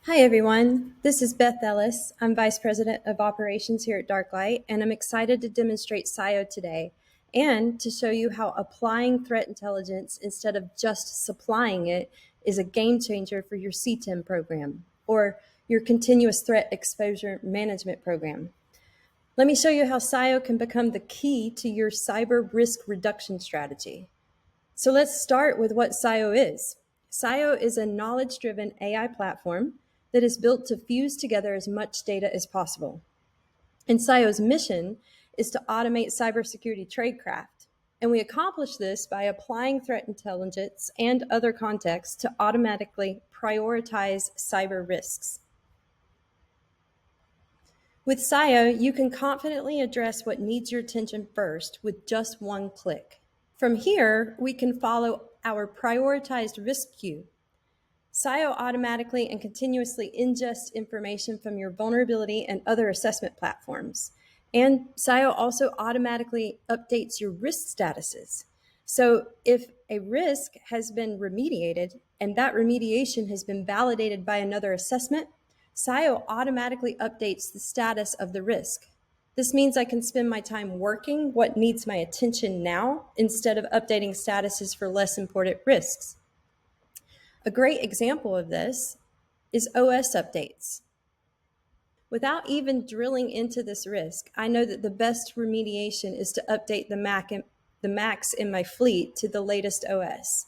Hi, everyone. This is Beth Ellis. I'm Vice President of Operations here at DarkLight, and I'm excited to demonstrate Cyio today and to show you how applying threat intelligence instead of just supplying it is a game changer for your CTEM program or your Continuous Threat Exposure Management program. Let me show you how Cyio can become the key to your cyber risk reduction strategy. So let's start with what Cyio is. Cyio is a knowledge-driven AI platform that is built to fuse together as much data as possible. And Cyio's mission is to automate cybersecurity tradecraft. And we accomplish this by applying threat intelligence and other contexts to automatically prioritize cyber risks. With Cyio, you can confidently address what needs your attention first with just one click. From here, we can follow our prioritized risk queue. Cyio automatically and continuously ingests information from your vulnerability and other assessment platforms. And Cyio also automatically updates your risk statuses. So if a risk has been remediated and that remediation has been validated by another assessment, Cyio automatically updates the status of the risk. This means I can spend my time working what needs my attention now instead of updating statuses for less important risks. A great example of this is OS updates. Without even drilling into this risk, I know that the best remediation is to update the Macs in my fleet to the latest OS.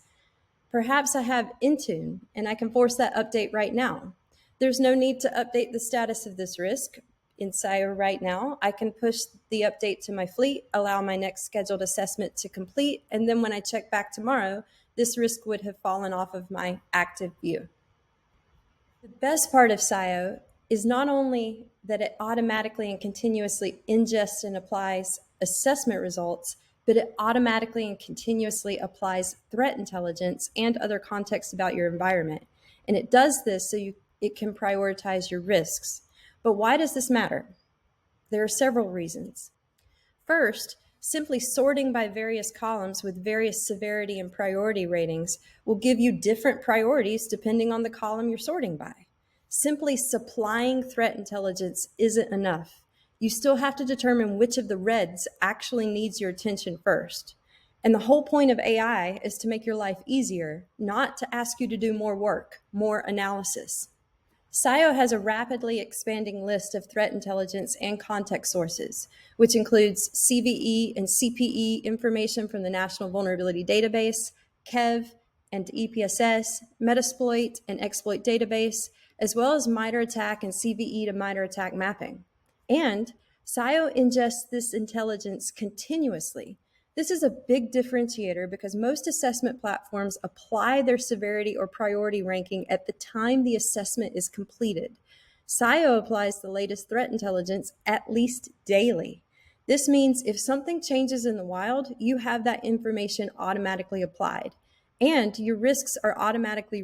Perhaps I have Intune and I can force that update right now. There's no need to update the status of this risk in Cyio right now. I can push the update to my fleet, allow my next scheduled assessment to complete, and then when I check back tomorrow, this risk would have fallen off of my active view. The best part of Cyio is not only that it automatically and continuously ingests and applies assessment results, but it automatically and continuously applies threat intelligence and other context about your environment. And it does this so it can prioritize your risks. But why does this matter? There are several reasons. First, simply sorting by various columns with various severity and priority ratings will give you different priorities depending on the column you're sorting by. Simply supplying threat intelligence isn't enough. You still have to determine which of the reds actually needs your attention first. And the whole point of AI is to make your life easier, not to ask you to do more work, more analysis. Cyio has a rapidly expanding list of threat intelligence and context sources, which includes CVE and CPE information from the National Vulnerability Database, KEV and EPSS, Metasploit and Exploit Database, as well as MITRE ATT&CK and CVE to MITRE ATT&CK mapping. And Cyio ingests this intelligence continuously. This is a big differentiator because most assessment platforms apply their severity or priority ranking at the time the assessment is completed. Cyio applies the latest threat intelligence at least daily. This means if something changes in the wild, you have that information automatically applied, and your risks are automatically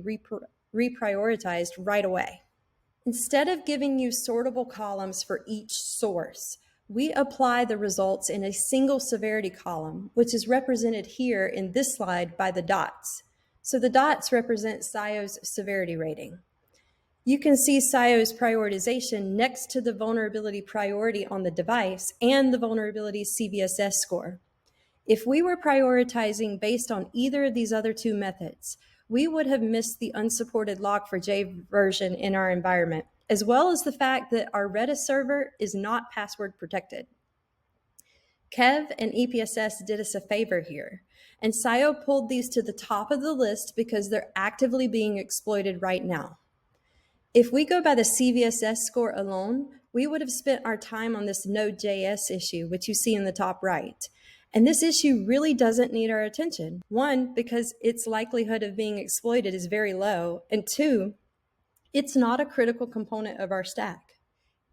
reprioritized right away. Instead of giving you sortable columns for each source, we apply the results in a single severity column, which is represented here in this slide by the dots. So the dots represent Cyio's severity rating. You can see Cyio's prioritization next to the vulnerability priority on the device and the vulnerability CVSS score. If we were prioritizing based on either of these other two methods, we would have missed the unsupported Log4j version in our environment, as well as the fact that our Redis server is not password protected. KEV and EPSS did us a favor here, and Cyio pulled these to the top of the list because they're actively being exploited right now. If we go by the CVSS score alone, we would have spent our time on this Node.js issue, which you see in the top right. And this issue really doesn't need our attention. One, because its likelihood of being exploited is very low, and two, it's not a critical component of our stack.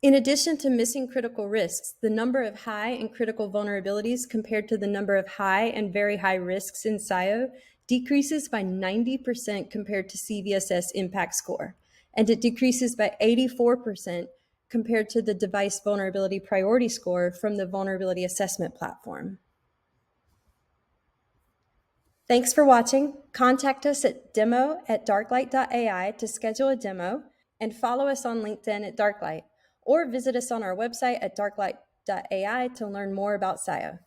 In addition to missing critical risks, the number of high and critical vulnerabilities compared to the number of high and very high risks in Cyio decreases by 90% compared to CVSS impact score, and it decreases by 84% compared to the device vulnerability priority score from the vulnerability assessment platform. Thanks for watching. Contact us at demo@darklight.ai to schedule a demo. and follow us on LinkedIn at DarkLight, or visit us on our website at darklight.ai to learn more about Cyio.